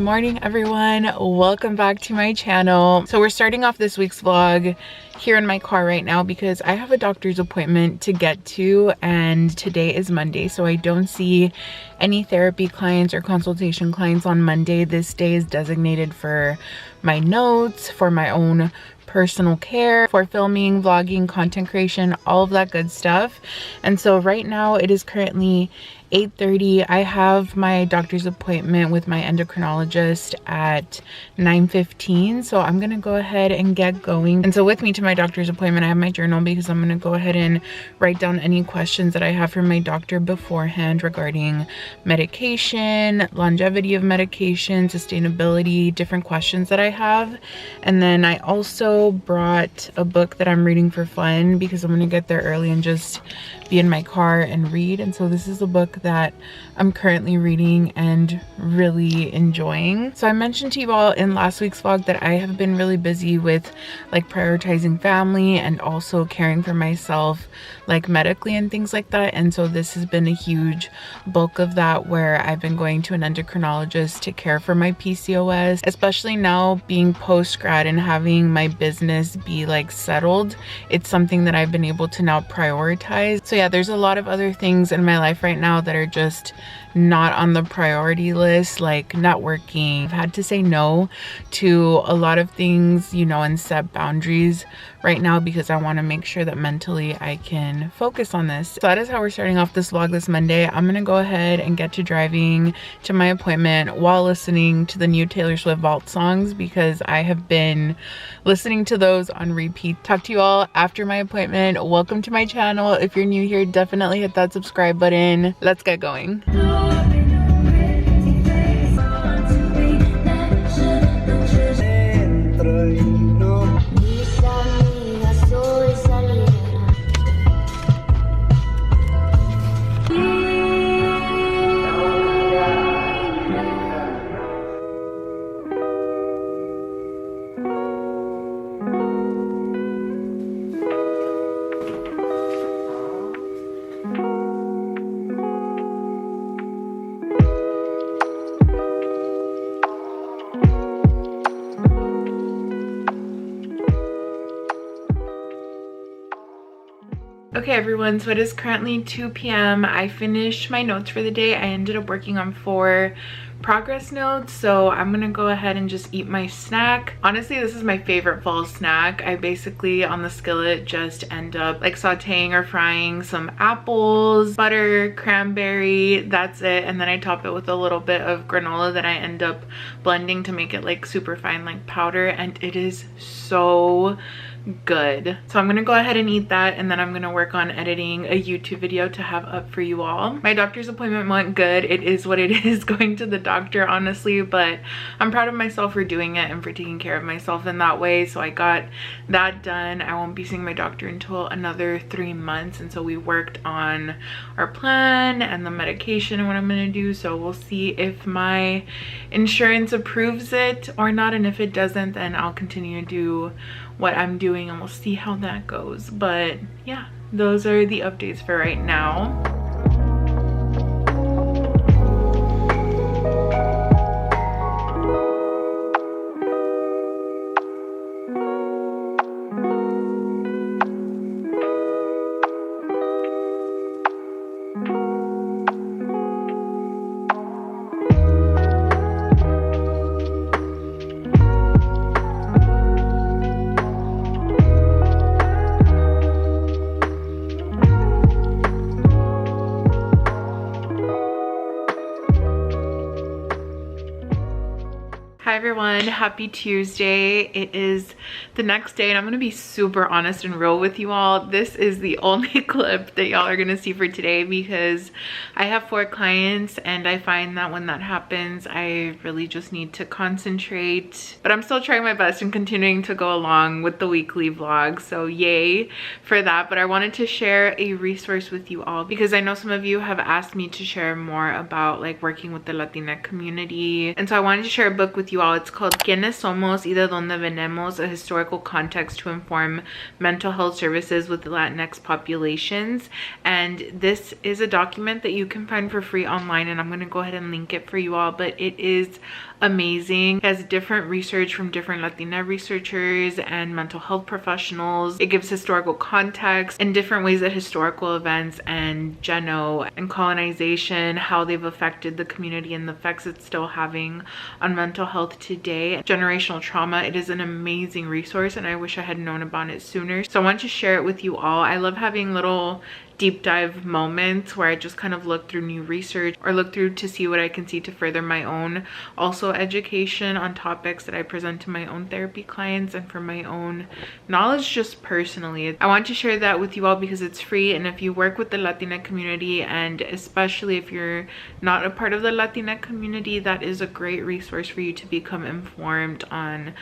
morning everyone, welcome back to my channel. So we're starting off this week's vlog here in my car right now because I have a doctor's appointment to get to, and today is Monday, so I don't see any therapy clients or consultation clients on Monday. This day is designated for my notes, for my own personal care, for filming, vlogging, content creation, all of that good stuff. And so right now it is currently 8:30. I have my doctor's appointment with my endocrinologist at 9:15, so I'm gonna go ahead and get going. And so with me to my doctor's appointment, I have my journal because I'm gonna go ahead and write down any questions that I have from my doctor beforehand regarding medication, longevity of medication, sustainability, different questions that I have. And then I also brought a book that I'm reading for fun because I'm gonna get there early and just be in my car and read. And so this is a book that I'm currently reading and really enjoying. So I mentioned to you all in last week's vlog that I have been really busy with like prioritizing family and also caring for myself like medically and things like that. And so this has been a huge bulk of that, where I've been going to an endocrinologist to care for my PCOS, especially now being post-grad and having my business be like settled. It's something that I've been able to now prioritize. So yeah, there's a lot of other things in my life right now that are just not on the priority list, like networking. I've had to say no to a lot of things, you know, and set boundaries right now because I want to make sure that mentally I can focus on this. So that is how we're starting off this vlog this Monday. I'm gonna go ahead and get to driving to my appointment while listening to the new Taylor Swift Vault songs because I have been listening to those on repeat. Talk to you all after my appointment. Welcome to my channel. If you're new here, definitely hit that subscribe button. Let's get going. Okay everyone, so it is currently 2 p.m. I finished my notes for the day. I ended up working on 4 progress notes, so I'm gonna go ahead and just eat my snack. Honestly, this is my favorite fall snack. I basically on the skillet just end up like sauteing or frying some apples, butter, cranberry, that's it, and then I top it with a little bit of granola that I end up blending to make it like super fine like powder, and it is so good. So I'm gonna go ahead and eat that, and then I'm gonna work on editing a YouTube video to have up for you all. My doctor's appointment went good. It is what it is, going to the doctor, honestly, but I'm proud of myself for doing it and for taking care of myself in that way. So I got that done. I won't be seeing my doctor until another 3 months, and so we worked on our plan and the medication and what I'm gonna do. So we'll see if my insurance approves it or not, and if it doesn't, then I'll continue to do what I'm doing and we'll see how that goes. But yeah, those are the updates for right now. Hi everyone, happy Tuesday. It is the next day and I'm gonna be super honest and real with you all. This is the only clip that y'all are gonna see for today because I have 4 clients and I find that when that happens, I really just need to concentrate. But I'm still trying my best and continuing to go along with the weekly vlog, so yay for that. But I wanted to share a resource with you all because I know some of you have asked me to share more about like working with the Latina community. And so I wanted to share a book with you all y'all. It's called Quiénes, somos, dónde, venimos, a historical context to inform mental health services with Latinx populations. And this is a document that you can find for free online, and I'm going to go ahead and link it for you all, but it is amazing. It has different research from different Latina researchers and mental health professionals. It gives historical context in different ways that historical events and geno and colonization, how they've affected the community and the effects it's still having on mental health today. Generational trauma. It is an amazing resource, and I wish I had known about it sooner. So I want to share it with you all. I love having little deep dive moments where I just kind of look through new research or look through to see what I can see to further my own also education on topics that I present to my own therapy clients and for my own knowledge just personally. I want to share that with you all because it's free, and if you work with the Latina community, and especially if you're not a part of the Latina community, that is a great resource for you to become informed on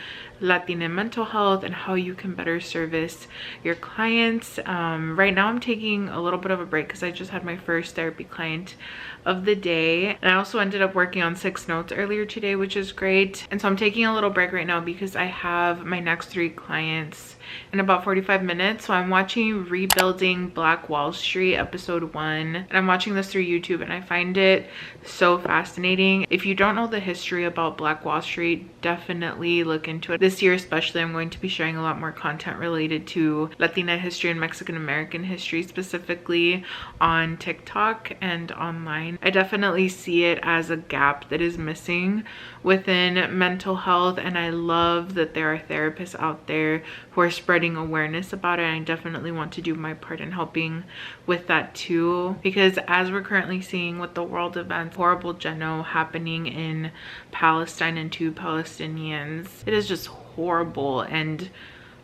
Latina mental health and how you can better service your clients. Right now I'm taking a little bit of a break because I just had my first therapy client of the day, and I also ended up working on 6 notes earlier today, which is great. And so I'm taking a little break right now because I have my next 3 clients in about 45 minutes. So I'm watching Rebuilding Black Wall Street episode 1, and I'm watching this through YouTube, and I find it so fascinating. If you don't know the history about Black Wall Street, definitely look into it. This year especially, I'm going to be sharing a lot more content related to Latina history and Mexican American history, specifically on TikTok and online. I definitely see it as a gap that is missing within mental health, and I love that there are therapists out there who are spreading awareness about it. And I definitely want to do my part in helping with that too, because as we're currently seeing with the world events, horrible geno happening in Palestine and 2 Palestinians, it is just horrible and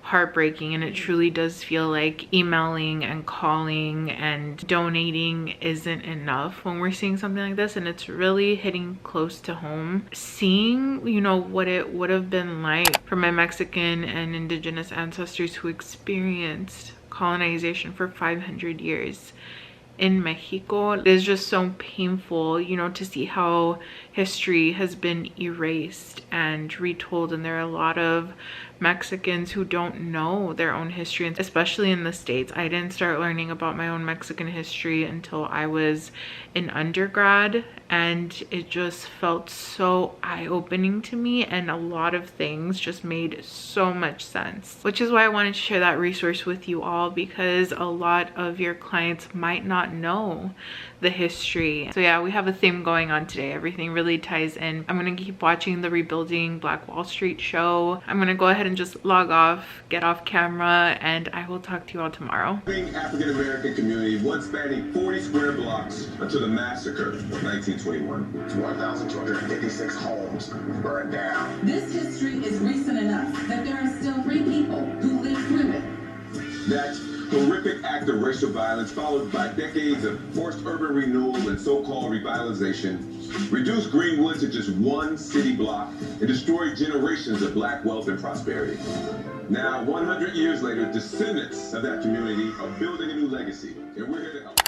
heartbreaking, and it truly does feel like emailing and calling and donating isn't enough when we're seeing something like this. And it's really hitting close to home, seeing, you know, what it would have been like for my Mexican and indigenous ancestors who experienced colonization for 500 years in Mexico. It is just so painful, you know, to see how history has been erased and retold, and there are a lot of Mexicans who don't know their own history, and especially in the States. I didn't start learning about my own Mexican history until I was in undergrad, and it just felt so eye-opening to me, and a lot of things just made so much sense, which is why I wanted to share that resource with you all, because a lot of your clients might not know the history. So yeah, we have a theme going on today. Everything really ties in. I'm gonna keep watching the Rebuilding Black Wall Street show. I'm gonna go ahead and just log off, get off camera, and I will talk to you all tomorrow. African American community, one spanning 40 square blocks until the massacre of 1921. 1,256 homes burned down. This history is recent enough that there are still 3 people who lived through it. That horrific act of racial violence, followed by decades of forced urban renewal and so-called revitalization, reduced Greenwood to just one city block and destroyed generations of Black wealth and prosperity. Now, 100 years later, descendants of that community are building a new legacy, and we're here to help.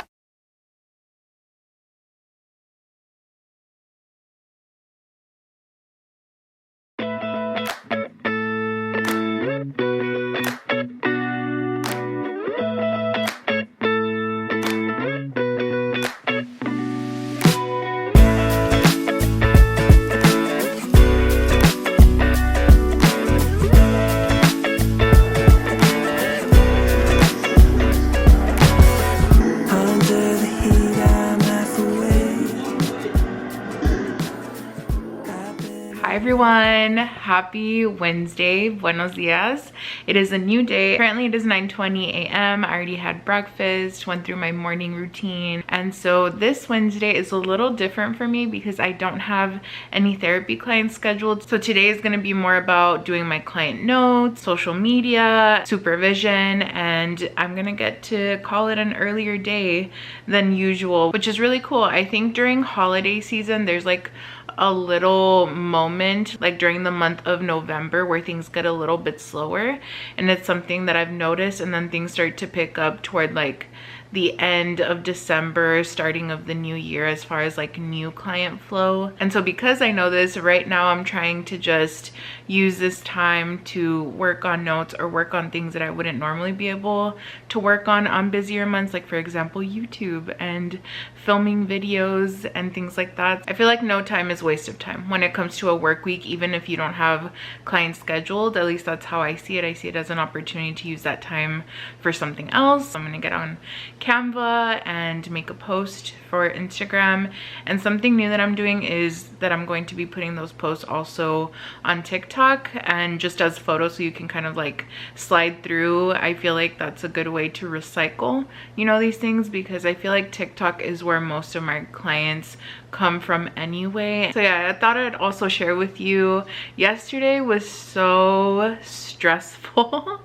Everyone, happy Wednesday, buenos dias. It is a new day. Currently it is 9:20 a.m. I already had breakfast, went through my morning routine, and so this Wednesday is a little different for me because I don't have any therapy clients scheduled. So today is going to be more about doing my client notes, social media, supervision, and I'm gonna get to call it an earlier day than usual, which is really cool. I think during holiday season there's like a little moment like during the month of November where things get a little bit slower, and it's something that I've noticed, and then things start to pick up toward like the end of December, starting of the new year, as far as like new client flow. And so because I know this, right now I'm trying to just use this time to work on notes or work on things that I wouldn't normally be able to work on busier months, like for example YouTube and filming videos and things like that. I feel like no time is waste of time when it comes to a work week, even if you don't have clients scheduled. At least that's how I see it. I see it as an opportunity to use that time for something else. I'm gonna get on Canva and make a post for Instagram, and something new that I'm doing is that I'm going to be putting those posts also on TikTok and just as photos, so you can kind of like slide through. I feel like that's a good way to recycle, you know, these things, because I feel like TikTok is where most of my clients come from anyway. So yeah, I thought I'd also share with you. Yesterday was so stressful.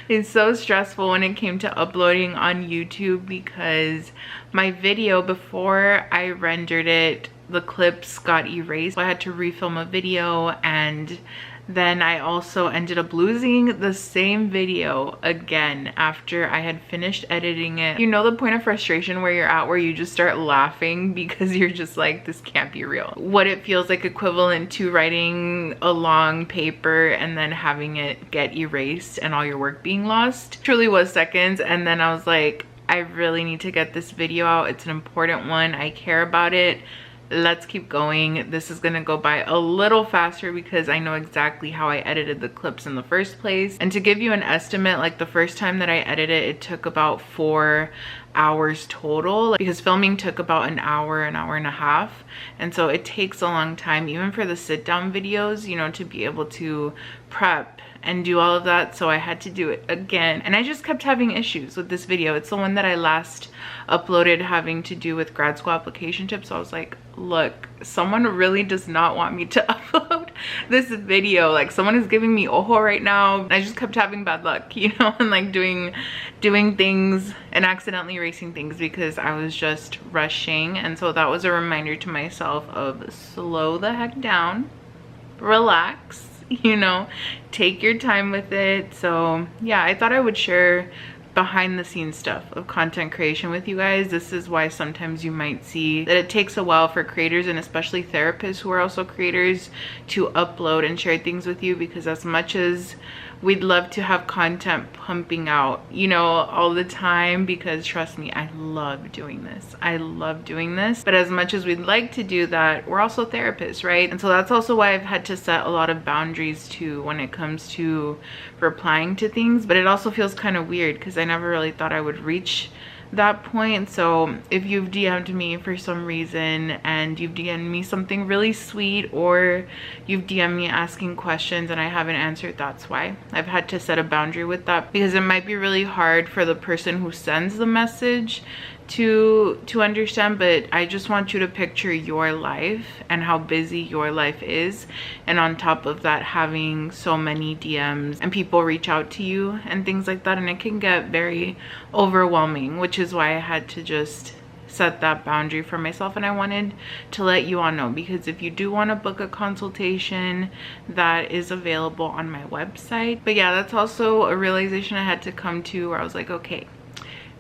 It's so stressful when it came to uploading on YouTube, because my video, before I rendered it, the clips got erased. So I had to refilm a video, and then I also ended up losing the same video again after I had finished editing it. You know the point of frustration where you're at, where you just start laughing because you're just like, this can't be real. What it feels like equivalent to writing a long paper and then having it get erased and all your work being lost. Truly was seconds. And then I was like, I really need to get this video out. It's an important one. I care about it. Let's keep going. This is gonna go by a little faster because I know exactly how I edited the clips in the first place. And to give you an estimate, like the first time that I edited, it took about 4 hours total, because filming took about an hour and a half. And so it takes a long time, even for the sit down videos, you know, to be able to prep and do all of that. So I had to do it again, and I just kept having issues with this video. It's the one that I last uploaded having to do with grad school application tips. So I was like, look, someone really does not want me to upload this video. Like, someone is giving me ojo right now. I just kept having bad luck, you know, and like doing things and accidentally erasing things because I was just rushing. And so that was a reminder to myself of slow the heck down, relax, you know, take your time with it. So yeah, I thought I would share behind the scenes stuff of content creation with you guys. This is why sometimes you might see that it takes a while for creators, and especially therapists who are also creators, to upload and share things with you, because as much as we'd love to have content pumping out, you know, all the time, because trust me, I love doing this. I love doing this. But as much as we'd like to do that, we're also therapists, right? And so that's also why I've had to set a lot of boundaries too when it comes to replying to things. But it also feels kind of weird because I never really thought I would reach that point. So if you've DM'd me for some reason and you've DM'd me something really sweet, or you've DM'd me asking questions and I haven't answered, that's why I've had to set a boundary with that, because it might be really hard for the person who sends the message to understand. But I just want you to picture your life and how busy your life is, and on top of that, having so many DMs and people reach out to you and things like that, and it can get very overwhelming, which is why I had to just set that boundary for myself. And I wanted to let you all know, because if you do want to book a consultation, that is available on my website. But yeah, that's also a realization I had to come to, where I was like, okay,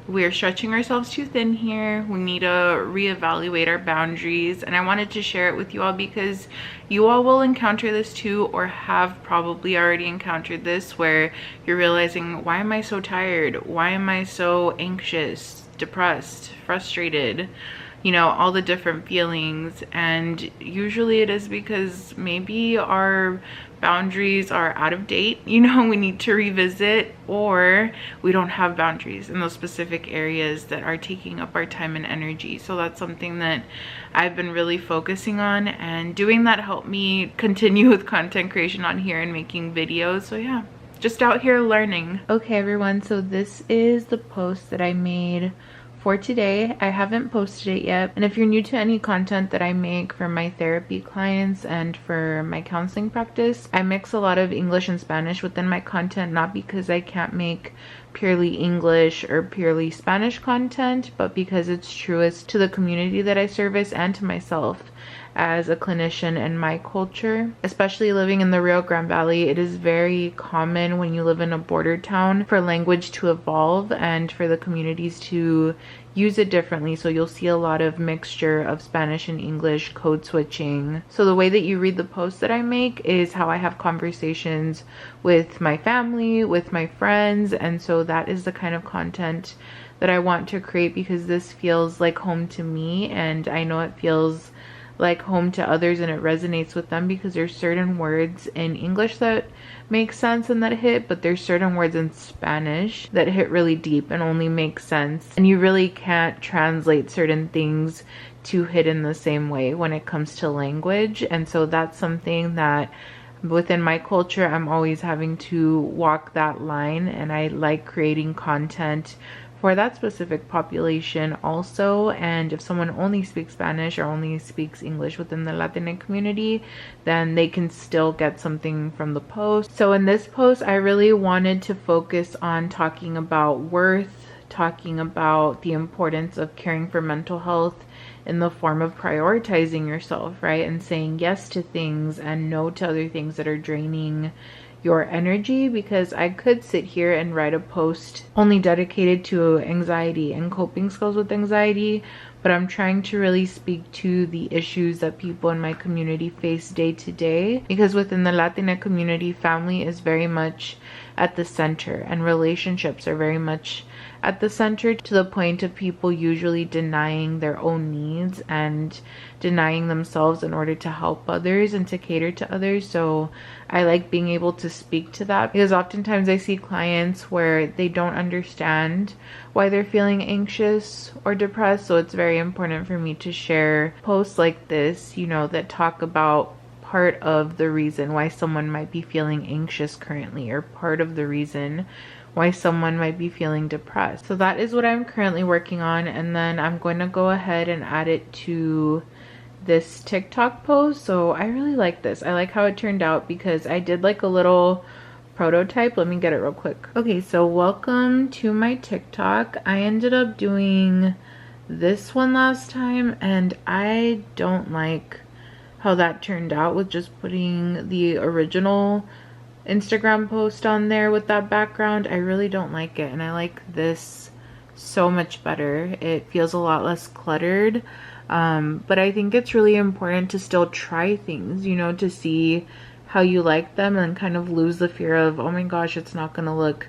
we're stretching ourselves too thin here. We need to reevaluate our boundaries. And I wanted to share it with you all because you all will encounter this too, or have probably already encountered this, where you're realizing, why am I so tired? Why am I so anxious, depressed, frustrated? You know, all the different feelings. And usually it is because maybe our boundaries are out of date, you know, we need to revisit, or we don't have boundaries in those specific areas that are taking up our time and energy. So that's something that I've been really focusing on, and doing that helped me continue with content creation on here and making videos. So yeah, just out here learning. Okay everyone, so this is the post that I made for today. I haven't posted it yet, and if you're new to any content that I make for my therapy clients and for my counseling practice, I mix a lot of English and Spanish within my content, not because I can't make purely English or purely Spanish content, but because it's truest to the community that I service and to myself as a clinician in my culture. Especially living in the Rio Grande Valley, it is very common when you live in a border town for language to evolve and for the communities to use it differently. So you'll see a lot of mixture of Spanish and English, code switching. So the way that you read the posts that I make is how I have conversations with my family, with my friends, and so that is the kind of content that I want to create, because this feels like home to me, and I know it feels like home to others and it resonates with them, because there's certain words in English that make sense and that hit, but there's certain words in Spanish that hit really deep and only make sense, and you really can't translate certain things to hit in the same way when it comes to language. And so that's something that within my culture I'm always having to walk that line, and I like creating content for that specific population also. And if someone only speaks Spanish or only speaks English within the Latinx community, then they can still get something from the post. So in this post, I really wanted to focus on talking about worth, talking about the importance of caring for mental health in the form of prioritizing yourself, right? And saying yes to things and no to other things that are draining your energy, because I could sit here and write a post only dedicated to anxiety and coping skills with anxiety, but I'm trying to really speak to the issues that people in my community face day to day, because within the Latina community, family is very much at the center and relationships are very much at the center, to the point of people usually denying their own needs and denying themselves in order to help others and to cater to others. So I like being able to speak to that, because oftentimes I see clients where they don't understand why they're feeling anxious or depressed. So it's very important for me to share posts like this, you know, that talk about part of the reason why someone might be feeling anxious currently, or part of the reason why someone might be feeling depressed. So that is what I'm currently working on, and then I'm going to go ahead and add it to this TikTok post. So I really like this. I like how it turned out, because I did like a little prototype. Let me get it real quick. Okay, so welcome to my TikTok. I ended up doing this one last time, and I don't like how that turned out with just putting the original Instagram post on there with that background. I really don't like it, and I like this so much better. It feels a lot less cluttered, but I think it's really important to still try things, you know, to see how you like them, and kind of lose the fear of, oh my gosh, it's not gonna look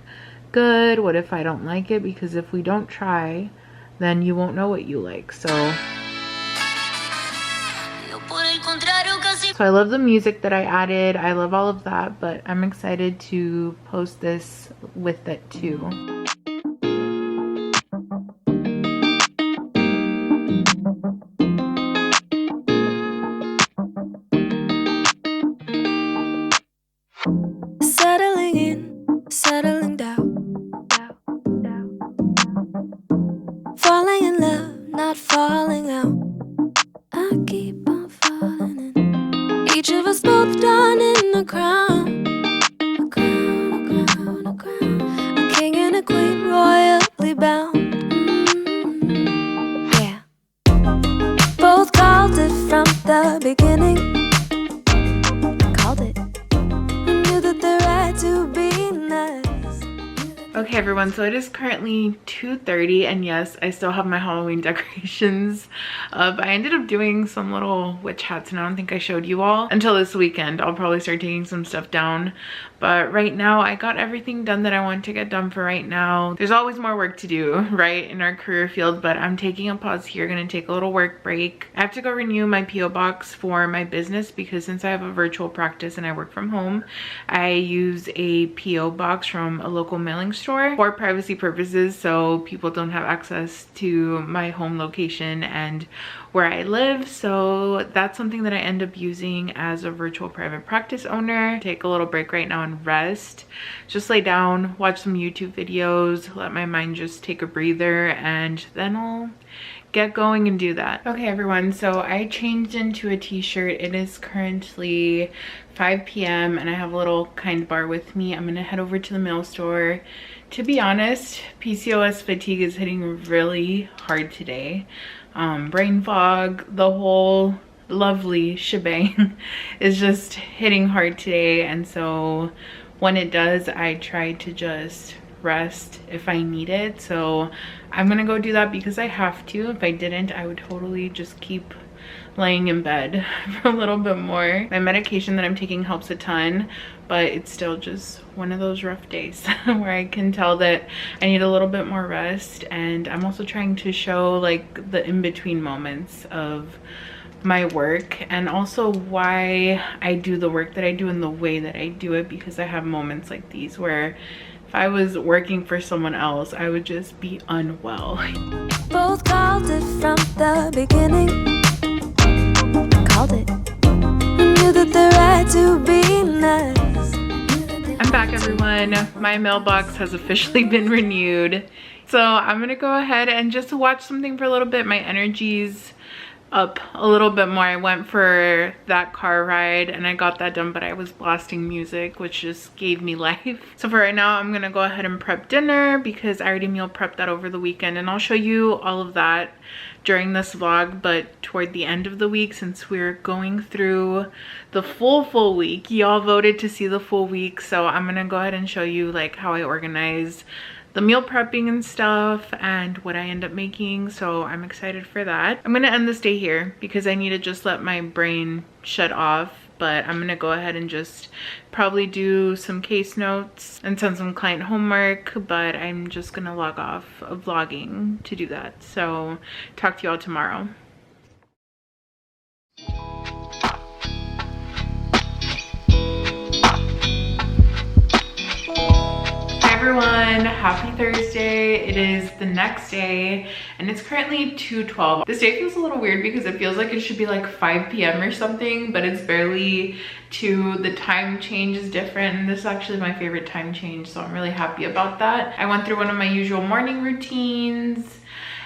good, what if I don't like it? Because if we don't try, then you won't know what you like. So I love the music that I added. I love all of that, but I'm excited to post this with it too. Settling in, settling down, falling in love, not falling out. I keep on falling in. Each of us both done in the crown. A crown, a crown, a crown. A king and a queen royally bound. Yeah. Both called it from the beginning. Called it. We knew that the right to be nice. Okay everyone, so it is currently 2:30, and yes, I still have my Halloween decorations up. I ended up doing some little witch hats, and I don't think I showed you all until this weekend. I'll probably start taking some stuff down, but right now I got everything done that I want to get done for right now. There's always more work to do, right, in our career field, but I'm taking a pause here, gonna take a little work break. I have to go renew my PO box for my business, because since I have a virtual practice and I work from home, I use a PO box from a local mailing store for privacy purposes, so people don't have access to my home location and where I live. So that's something that I end up using as a virtual private practice owner. Take a little break right now and rest, just lay down, watch some YouTube videos, let my mind just take a breather, and then I'll get going and do that. Okay everyone, so I changed into a t-shirt. It is currently 5 p.m. and I have a little kind bar with me. I'm gonna head over to the mail store, To be honest, PCOS fatigue is hitting really hard today. Brain fog, the whole lovely shebang is just hitting hard today. And so when it does, I try to just rest if I need it. So I'm gonna go do that because I have to. If I didn't, I would totally just keep laying in bed for a little bit more. My medication that I'm taking helps a ton, but it's still just one of those rough days where I can tell that I need a little bit more rest. And I'm also trying to show like the in-between moments of my work and also why I do the work that I do and the way that I do it, because I have moments like these where if I was working for someone else, I would just be unwell. Both called it from the beginning. Called it. I knew that the right to be nice. I'm back, everyone. My mailbox has officially been renewed. So I'm gonna go ahead and just watch something for a little bit. My energy's up a little bit more. I went for that car ride and I got that done, but I was blasting music, which just gave me life. So for right now, I'm gonna go ahead and prep dinner because I already meal prepped that over the weekend, and I'll show you all of that during this vlog, but toward the end of the week, since we're going through the full week. Y'all voted to see the full week, so I'm gonna go ahead and show you like how I organize the meal prepping and stuff and what I end up making. So I'm excited for that. I'm gonna end this day here because I need to just let my brain shut off, but I'm gonna go ahead and just probably do some case notes and send some client homework, but I'm just gonna log off of vlogging to do that. So talk to y'all tomorrow. Everyone, happy Thursday. It is the next day and it's currently 2:12. This day feels a little weird because it feels like it should be like 5 p.m. or something, but it's barely 2. The time change is different, and this is actually my favorite time change, so I'm really happy about that. I went through one of my usual morning routines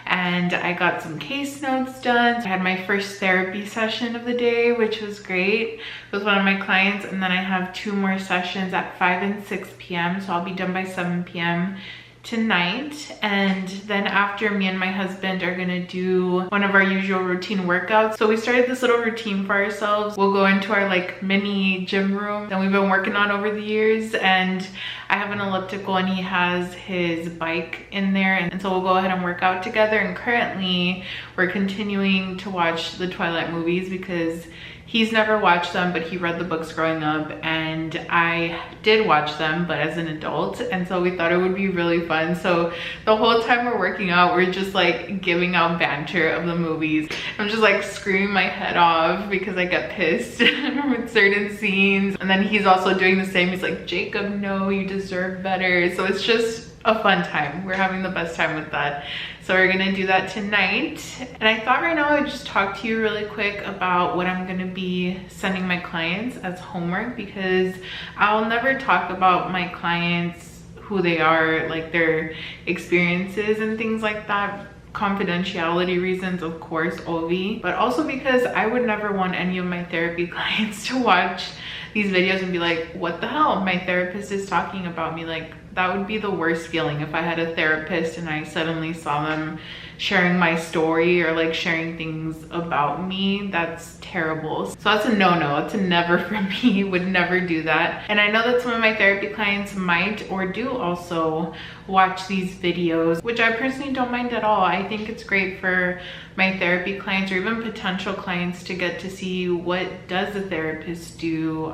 and I got some case notes done. So I had my first therapy session of the day, which was great with one of my clients, and then I have 2 more sessions at 5 and 6 p.m. so I'll be done by 7 p.m. tonight. And then after, me and my husband are gonna do one of our usual routine workouts. So we started this little routine for ourselves. We'll go into our like mini gym room that we've been working on over the years, and I have an elliptical and he has his bike in there, and so we'll go ahead and work out together. And currently we're continuing to watch the Twilight movies because he's never watched them, but he read the books growing up, and I did watch them, but as an adult, and so we thought it would be really fun. So the whole time we're working out, we're just like giving out banter of the movies. I'm just like screaming my head off because I get pissed with certain scenes, and then he's also doing the same. He's like, Jacob, no, you deserve better. So it's just a fun time. We're having the best time with that. So we're gonna do that tonight. And I thought right now I'd just talk to you really quick about what I'm gonna be sending my clients as homework, because I'll never talk about my clients, who they are, like their experiences and things like that. Confidentiality reasons, of course, OV, but also because I would never want any of my therapy clients to watch these videos and be like, what the hell, my therapist is talking about me. Like, that would be the worst feeling if I had a therapist and I suddenly saw them sharing my story or like sharing things about me. That's terrible. So that's a no-no. It's a never for me. Would never do that. And I know that some of my therapy clients might or do also watch these videos, which I personally don't mind at all. I think it's great for my therapy clients or even potential clients to get to see what does a therapist do,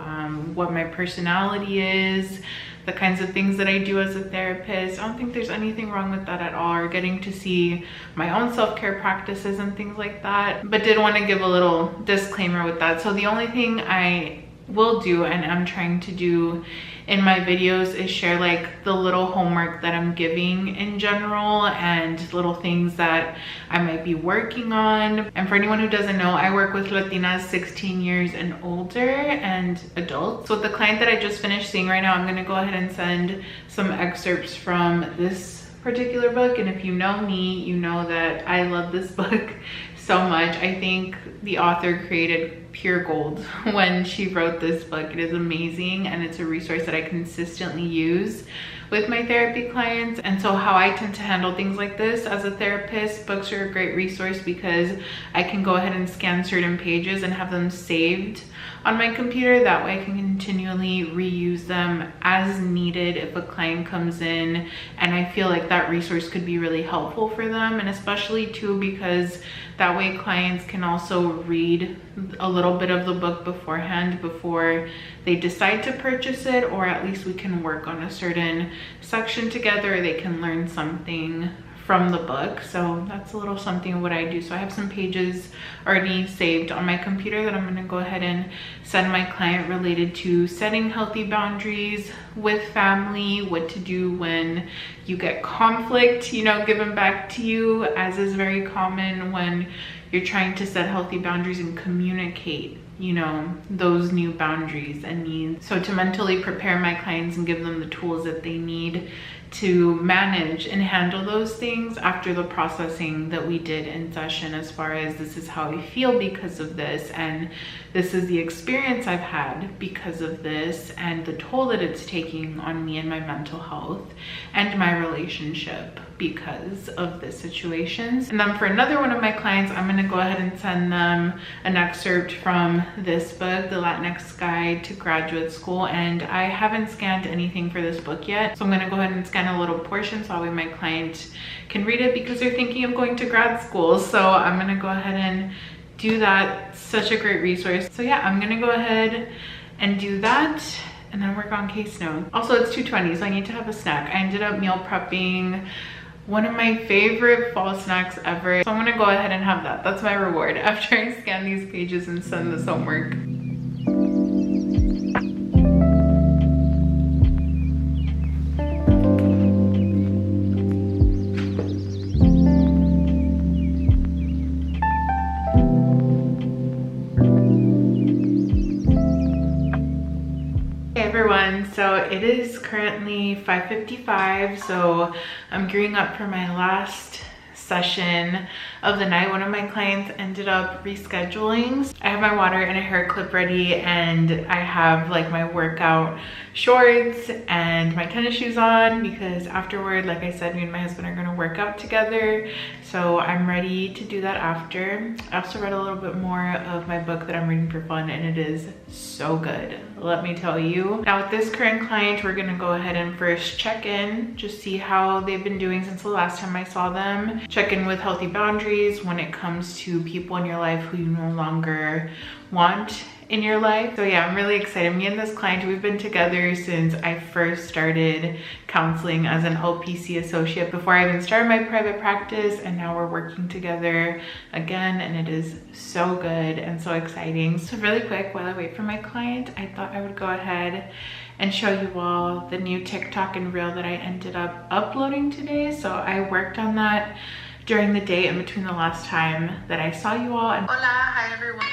what my personality is, the kinds of things that I do as a therapist. I don't think there's anything wrong with that at all, or getting to see my own self-care practices and things like that. But did want to give a little disclaimer with that. So the only thing I will do and I'm trying to do in my videos is share like the little homework that I'm giving in general and little things that I might be working on. And for anyone who doesn't know, I work with Latinas 16 years and older and adults. So with the client that I just finished seeing right now, I'm gonna go ahead and send some excerpts from this particular book. And if you know me, you know that I love this book so much. I think the author created pure gold when she wrote this book. It is amazing, and it's a resource that I consistently use with my therapy clients. And so how I tend to handle things like this as a therapist, books are a great resource because I can go ahead and scan certain pages and have them saved on my computer. That way I can continually reuse them as needed if a client comes in and I feel like that resource could be really helpful for them. And especially too because that way clients can also read a little bit of the book beforehand before they decide to purchase it, or at least we can work on a certain section together. They can learn something from the book. So that's a little something what I do. So I have some pages already saved on my computer that I'm going to go ahead and send my client related to setting healthy boundaries with family, what to do when you get conflict, you know, given back to you, as is very common when you're trying to set healthy boundaries and communicate, you know, those new boundaries and needs. So to mentally prepare my clients and give them the tools that they need to manage and handle those things after the processing that we did in session, as far as this is how I feel because of this, and this is the experience I've had because of this, and the toll that it's taking on me and my mental health and my relationship because of this situations. And then for another one of my clients, I'm going to go ahead and send them an excerpt from this book, The Latinx Guide to Graduate School. And I haven't scanned anything for this book yet, so I'm going to go ahead and scan a little portion so that way my client can read it because they're thinking of going to grad school. So I'm going to go ahead and do that. Such a great resource. So yeah, I'm going to go ahead and do that and then work on case notes. Also, it's 2:20, so I need to have a snack. I ended up meal prepping one of my favorite fall snacks ever. So I'm gonna go ahead and have that. That's my reward after I scan these pages and send this homework. So it is currently 5:55, so I'm gearing up for my last session of the night. One of my clients ended up rescheduling. I have my water and a hair clip ready, and I have like my workout shorts and my tennis shoes on because afterward, like I said, me and my husband are going to work out together. So I'm ready to do that after. I also read a little bit more of my book that I'm reading for fun, and it is so good, let me tell you. Now with this current client, we're gonna go ahead and first check in, just see how they've been doing since the last time I saw them. Check in with healthy boundaries when it comes to people in your life who you no longer want in your life. So yeah, I'm really excited. Me and this client, we've been together since I first started counseling as an LPC associate before I even started my private practice, and now we're working together again, and it is so good and so exciting. So really quick, while I wait for my client, I thought I would go ahead and show you all the new TikTok and Reel that I ended up uploading today. So I worked on that during the day in between the last time that I saw you all. And hola, hi everyone.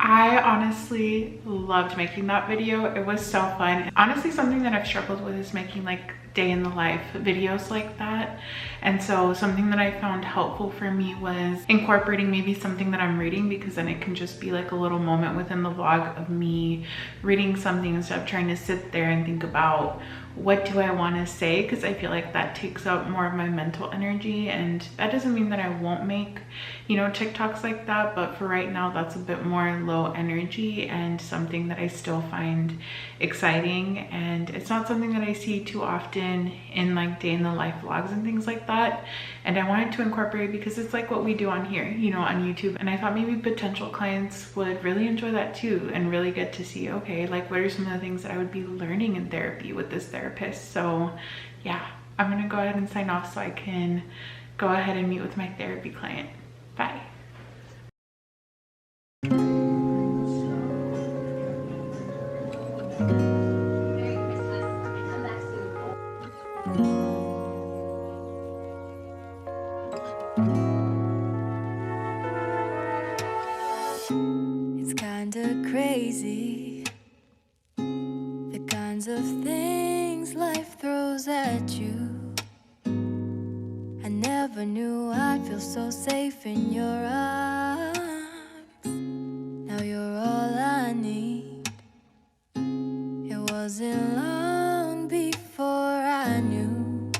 I honestly loved making that video. It was so fun. Honestly, something that I've struggled with is making like day in the life videos like that. And so something that I found helpful for me was incorporating maybe something that I'm reading, because then it can just be like a little moment within the vlog of me reading something instead of trying to sit there and think about what do I want to say, because I feel like that takes up more of my mental energy. And that doesn't mean that I won't make, you know, TikToks like that, but for right now that's a bit more low energy and something that I still find exciting. And it's not something that I see too often in like day in the life vlogs and things like that, and I wanted to incorporate because it's like what we do on here, you know, on YouTube. And I thought maybe potential clients would really enjoy that too, and really get to see, okay, like what are some of the things that I would be learning in therapy with this therapist. So yeah, I'm gonna go ahead and sign off so I can go ahead and meet with my therapy client. Bye. easy. The kinds of things life throws at you. I never knew I'd feel so safe in your arms. Now you're all I need. It wasn't long before I knew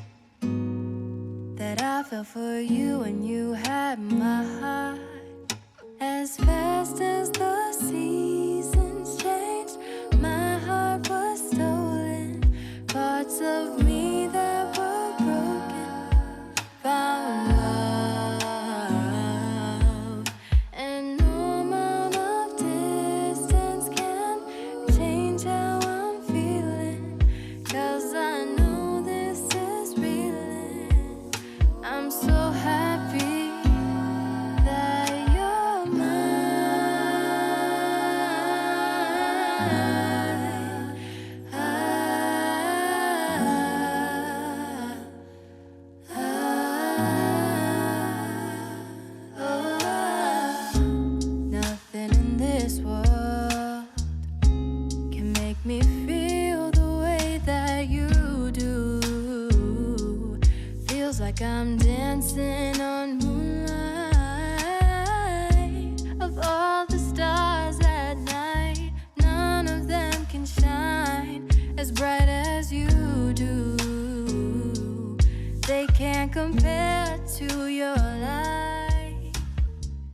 that I fell for you and you had my heart. As fast as the seasons changed, my heart was stolen. Parts of me that were broken found love. And no amount of distance can change how I'm feeling, 'cause I know this is real. I'm so happy that you're mine. Nothing in this world can make me feel the way that you do. Feels like I'm dancing on moonlight. Of all the stars at night, none of them can shine as bright as you do. They can't compare to your light.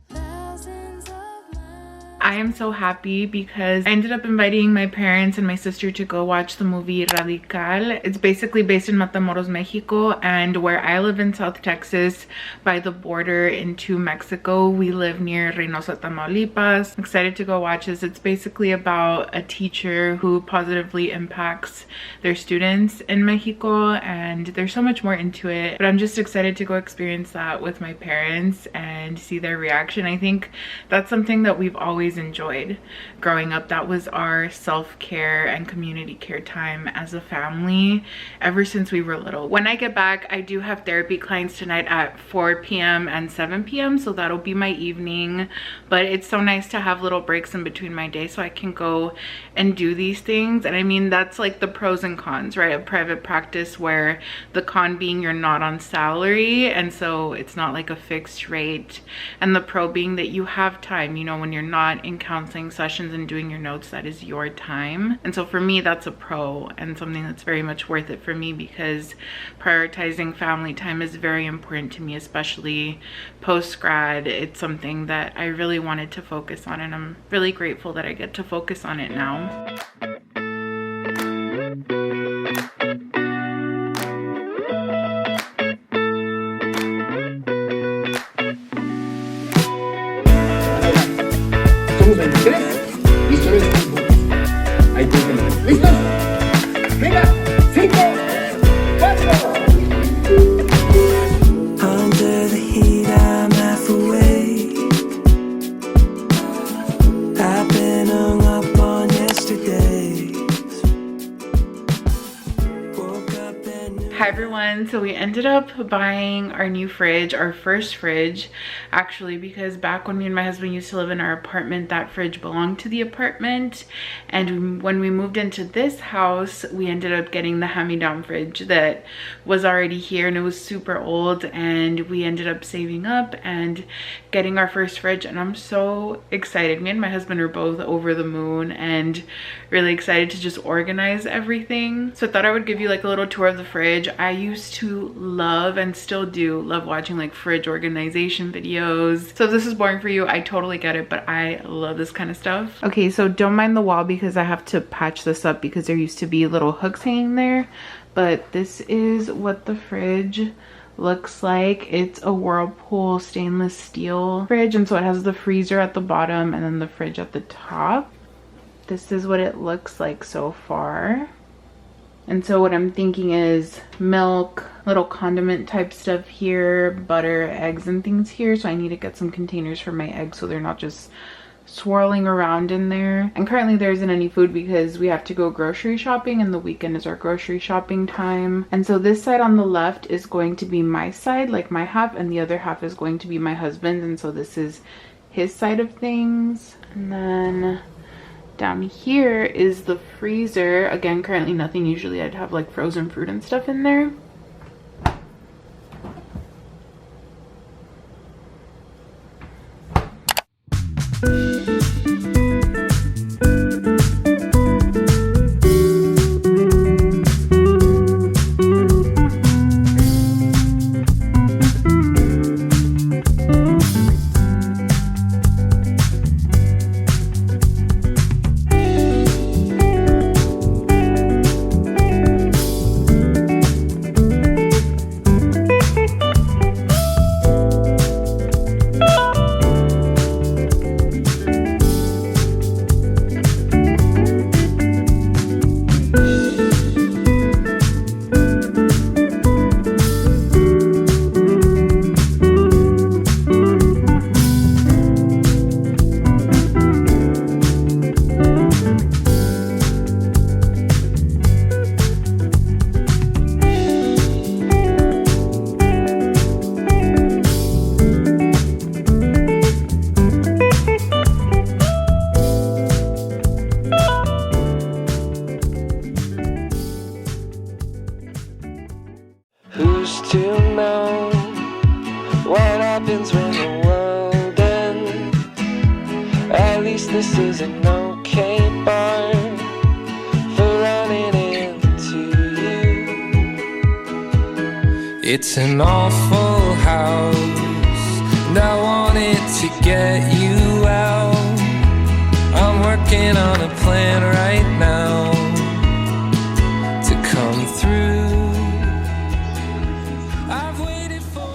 Thousands of miles. I am so happy because I ended up inviting my parents and my sister to go watch the movie Radical. It's basically based in Matamoros, Mexico, and where I live in South Texas by the border into Mexico, we live near Reynosa, Tamaulipas. I'm excited to go watch this. It's basically about a teacher who positively impacts their students in Mexico, and there's so much more into it, but I'm just excited to go experience that with my parents and see their reaction. I think that's something that we've always enjoyed growing up. That was our self-care and community care time as a family ever since we were little. When I get back, I do have therapy clients tonight at 4 p.m. and 7 p.m. so that'll be my evening, but it's so nice to have little breaks in between my day so I can go and do these things. And I mean, that's like the pros and cons, right, of private practice, where the con being you're not on salary and so it's not like a fixed rate, and the pro being that you have time, you know, when you're not in counseling sessions and doing your notes, that is your time. And so for me, that's a pro and something that's very much worth it for me, because prioritizing family time is very important to me, especially post-grad. It's something that I really wanted to focus on, and I'm really grateful that I get to focus on it now. Somos 23 y esto es ahí tenemos. ¿Listos? ¡Venga! 5, 4. Under the heat, I'm half awake. I've been hung up on yesterdays. Woke up and Hi everyone, so we ended up buying our new fridge, our first fridge actually, because back when me and my husband used to live in our apartment, that fridge belonged to the apartment, and when we moved into this house, we ended up getting the hand-me-down fridge that was already here, and it was super old, and we ended up saving up and getting our first fridge, and I'm so excited. Me and my husband are both over the moon and really excited to just organize everything. So I thought I would give you like a little tour of the fridge. I used to love, and still do love, watching like fridge organization videos. So if this is boring for you, I totally get it, but I love this kind of stuff. Okay, so don't mind the wall because I have to patch this up because there used to be little hooks hanging there, but this is what the fridge looks like. It's a Whirlpool stainless steel fridge, and so it has the freezer at the bottom and then the fridge at the top. This is what it looks like so far. And so what I'm thinking is milk, little condiment type stuff here, butter, eggs and things here. So I need to get some containers for my eggs so they're not just swirling around in there. And currently there isn't any food because we have to go grocery shopping, and the weekend is our grocery shopping time. And so this side on the left is going to be my side, like my half, and the other half is going to be my husband's, and so this is his side of things. And then Down here is the freezer. Again, currently nothing. Usually I'd have like frozen fruit and stuff in there. Who's to know what happens when the world ends? At least this is an okay bar for running into you. It's an awful house, and I wanted to get you out. I'm working on a plan right now to come through.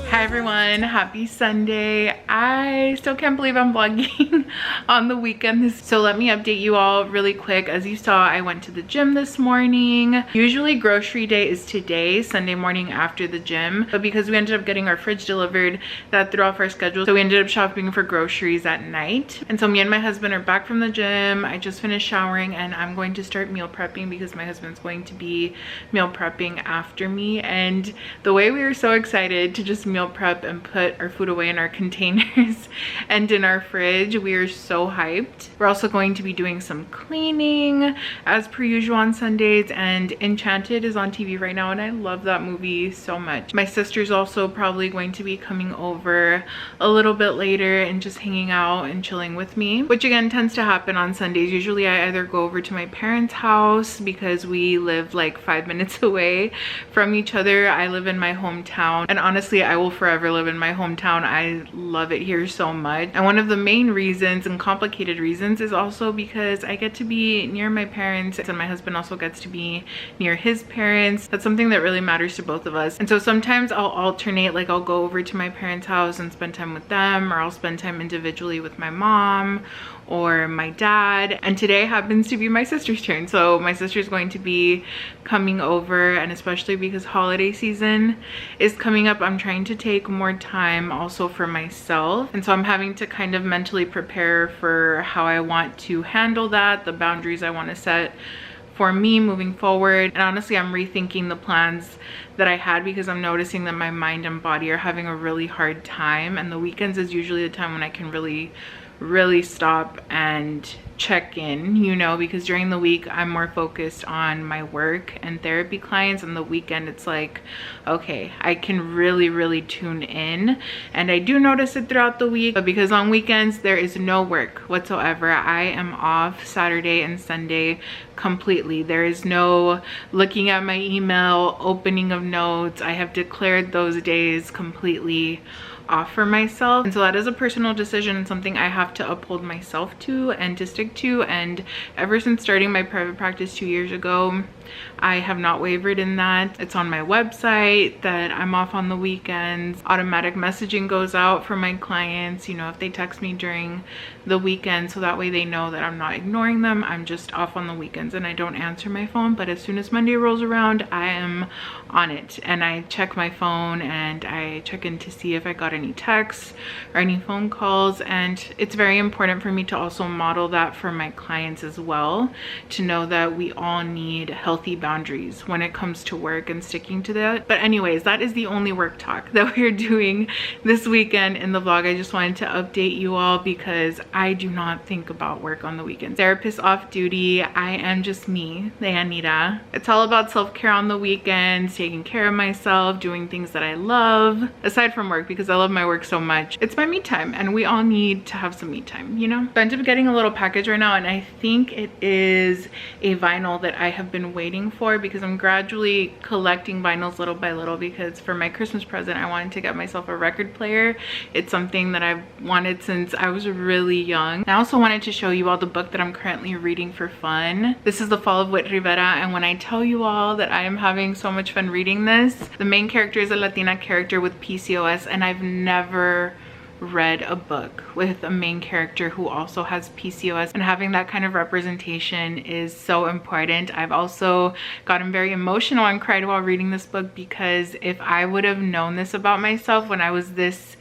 Hi everyone, happy Sunday. I still can't believe I'm vlogging on the weekend. So let me update you all really quick. As you saw, I went to the gym this morning. Usually grocery day is today, Sunday morning after the gym. But because we ended up getting our fridge delivered, that threw off our schedule. So we ended up shopping for groceries at night. And so me and my husband are back from the gym. I just finished showering and I'm going to start meal prepping because my husband's going to be meal prepping after me. And the way we were so excited to just meal prep and put our food away in our containers and in our fridge, we are so hyped. We're also going to be doing some cleaning as per usual on Sundays, and Enchanted is on TV right now and I love that movie so much. My sister's also probably going to be coming over a little bit later and just hanging out and chilling with me, which again tends to happen on Sundays. Usually I either go over to my parents' house because we live like 5 minutes away from each other. I live in my hometown, and honestly I will forever live in my hometown. I love it here so much. And one of the main reasons and complicated reasons is also because I get to be near my parents, and my husband also gets to be near his parents. That's something that really matters to both of us. And so sometimes I'll alternate, like I'll go over to my parents' house and spend time with them, or I'll spend time individually with my mom or my dad. And today happens to be my sister's turn. So my sister's going to be coming over, and especially because holiday season is coming up, I'm trying to take more time also for myself. And so I'm having to kind of mentally prepare for how I want to handle that, the boundaries I want to set for me moving forward. And honestly, I'm rethinking the plans that I had because I'm noticing that my mind and body are having a really hard time, and the weekends is usually the time when I can really stop and check in, you know, because during the week I'm more focused on my work and therapy clients, and the weekend it's like, okay, I can really tune in. And I do notice it throughout the week, but because on weekends there is no work whatsoever. I am off Saturday and Sunday completely. There is no looking at my email, opening of notes. I have declared those days completely off for myself. And so that is a personal decision and something I have to uphold myself to and to stick to. And ever since starting my private practice 2 years ago, I have not wavered in that. It's on my website that I'm off on the weekends. Automatic messaging goes out for my clients, you know, if they text me during the weekend, so that way they know that I'm not ignoring them. I'm just off on the weekends and I don't answer my phone. But as soon as Monday rolls around, I am on it, and I check my phone and I check in to see if I got any texts or any phone calls. And it's very important for me to also model that for my clients as well, to know that we all need healthy boundaries when it comes to work and sticking to that. But anyways, that is the only work talk that we're doing this weekend in the vlog. I just wanted to update you all because I do not think about work on the weekends. Therapist off duty, I am just me, Deyanira. It's all about self-care on the weekends, taking care of myself, doing things that I love aside from work, because I love my work so much. It's my me time, and we all need to have some me time, you know? So I ended up getting a little package right now, and I think it is a vinyl that I have been waiting for, because I'm gradually collecting vinyls little by little, because for my Christmas present I wanted to get myself a record player. It's something that I've wanted since I was really young. I also wanted to show you all the book that I'm currently reading for fun. This is The Fall of Wit Rivera, and when I tell you all that I am having so much fun reading this, the main character is a Latina character with PCOS, and I've never read a book with a main character who also has PCOS, and having that kind of representation is so important. I've also gotten very emotional and cried while reading this book, because if I would have known this about myself when I was this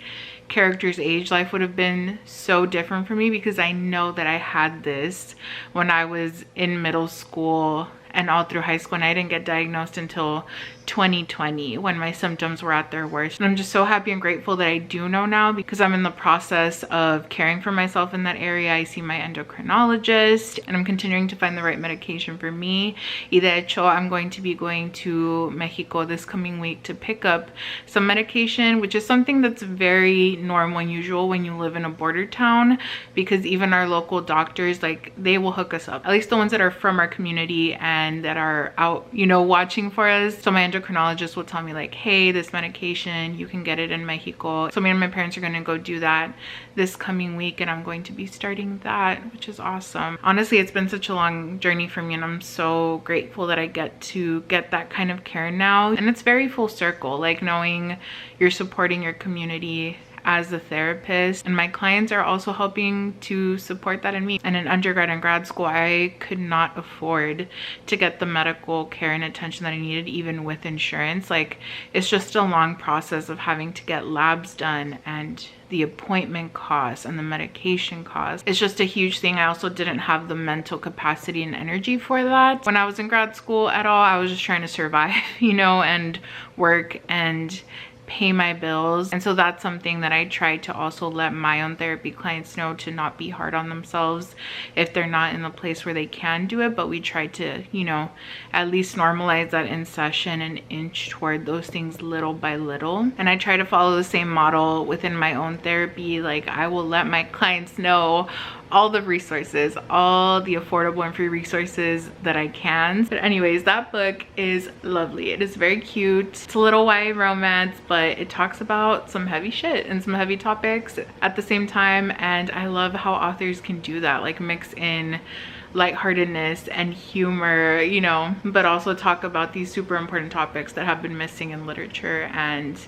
character's age, life would have been so different for me, because I know that I had this when I was in middle school and all through high school, and I didn't get diagnosed until 2020 when my symptoms were at their worst. And I'm just so happy and grateful that I do know now, because I'm in the process of caring for myself in that area. I see my endocrinologist, and I'm continuing to find the right medication for me. Y de hecho, I'm going to be going to Mexico this coming week to pick up some medication, which is something that's very normal and usual when you live in a border town, because even our local doctors, like, they will hook us up, at least the ones that are from our community and that are out, you know, watching for us. So my endocrinologist will tell me, like, hey, this medication, you can get it in Mexico. So me and my parents are going to go do that this coming week, and I'm going to be starting that, which is awesome. Honestly, it's been such a long journey for me, and I'm so grateful that I get to get that kind of care now. And it's very full circle, like knowing you're supporting your community as a therapist, and my clients are also helping to support that in me. And in undergrad and grad school, I could not afford to get the medical care and attention that I needed, even with insurance. Like, it's just a long process of having to get labs done, and the appointment costs and the medication costs. It's just a huge thing. I also didn't have the mental capacity and energy for that when I was in grad school at all. I was just trying to survive, you know, and work and pay my bills. And so that's something that I try to also let my own therapy clients know, to not be hard on themselves if they're not in the place where they can do it. But we try to, you know, at least normalize that in session and inch toward those things little by little. And I try to follow the same model within my own therapy. Like, I will let my clients know all the resources, all the affordable and free resources that I can. But anyways, that book is lovely. It is very cute. It's a little YA romance, but it talks about some heavy shit and some heavy topics at the same time. And I love how authors can do that, like mix in lightheartedness and humor, you know, but also talk about these super important topics that have been missing in literature and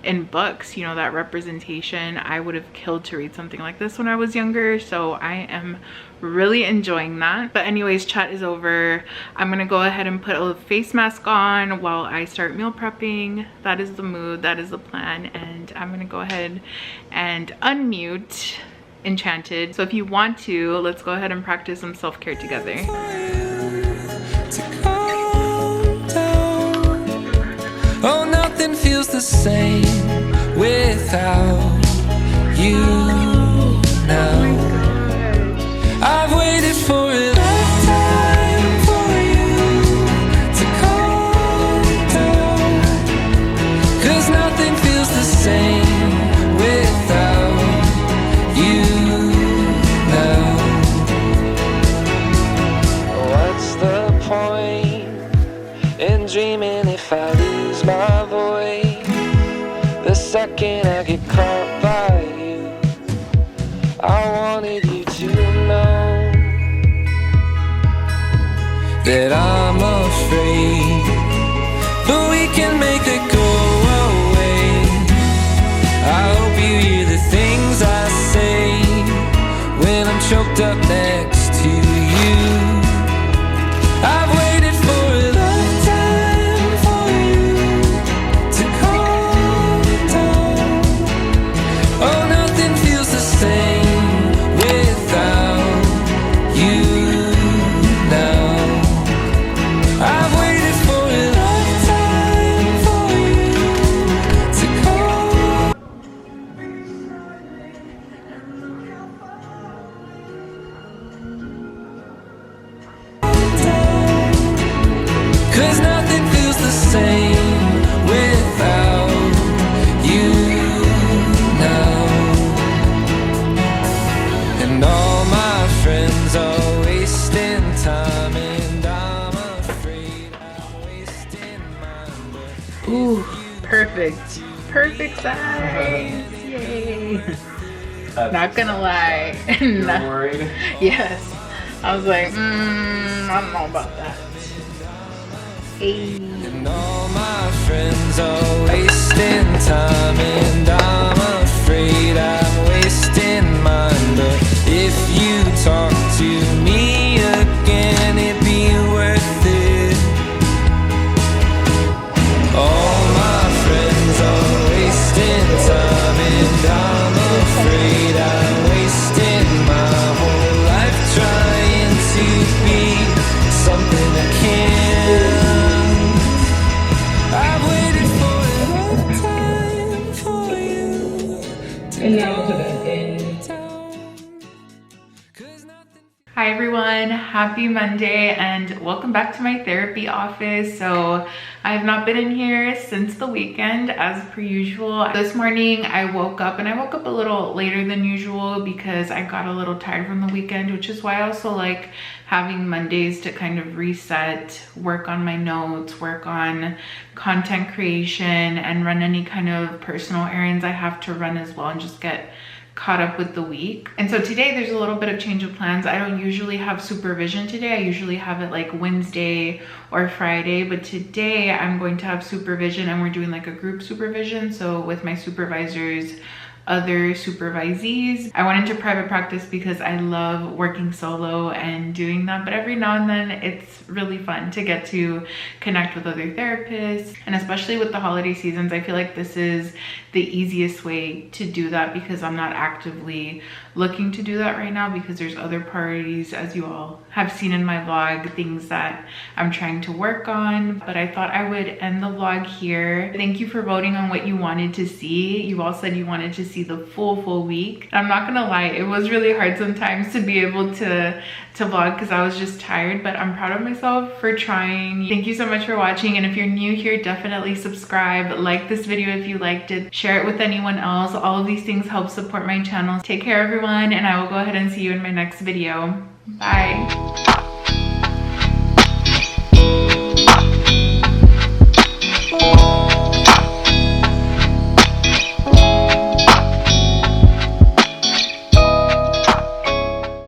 in books, you know, that representation. I would have killed to read something like this when I was younger, so I am really enjoying that. But anyways, chat is over. I'm gonna go ahead and put a face mask on while I start meal prepping. That is the mood, that is the plan, and I'm gonna go ahead and unmute Enchanted. So if you want to, let's go ahead and practice some self-care together. Oh, nothing feels the same without you now. I've waited for a lifetime for you to calm down, 'cause nothing feels the same without you now. What's the point in dreaming if I lose my voice the second I get caught by you? I wanted you to know that I'm afraid, but we can make it go away. I hope you hear the things I say when I'm choked up next to you. I've waited for a lifetime for you to calm down, 'cause nothing feels the same without you now. And all my friends are wasting time, and I'm afraid I'm wasting mine. Ooh, perfect. Perfect size. Yay. Not gonna lie. You're worried? Yes. I was like, I don't know about that. Hey. And all my friends are wasting time, and I'm afraid I'm wasting mine. But if you talk to me again, it'd be worth it. All my friends are wasting time, and I'm afraid I'm wasting my whole life trying to be something I can't. I've waited for a long time for you to Hi everyone, happy Monday and welcome back to my therapy office. So I have not been in here since the weekend as per usual. This morning I woke up a little later than usual because I got a little tired from the weekend, which is why I also like having Mondays to kind of reset, work on my notes, work on content creation, and run any kind of personal errands I have to run as well, and just get caught up with the week. And so today there's a little bit of change of plans. I don't usually have supervision today. I usually have it like Wednesday or Friday, but today I'm going to have supervision, and we're doing like a group supervision. So with my supervisors, other supervisees. I went into private practice because I love working solo and doing that, but every now and then it's really fun to get to connect with other therapists. And especially with the holiday seasons, I feel like this is the easiest way to do that because I'm not actively looking to do that right now because there's other priorities, as you all have seen in my vlog, things that I'm trying to work on. But I thought I would end the vlog here. Thank you for voting on what you wanted to see. You all said you wanted to see the full week. I'm not gonna lie, it was really hard sometimes to be able to vlog because I was just tired, but I'm proud of myself for trying. Thank you so much for watching, and if you're new here, definitely subscribe, like this video if you liked it, share it with anyone else. All of these things help support my channel. Take care everyone, and I will go ahead and see you in my next video. Bye.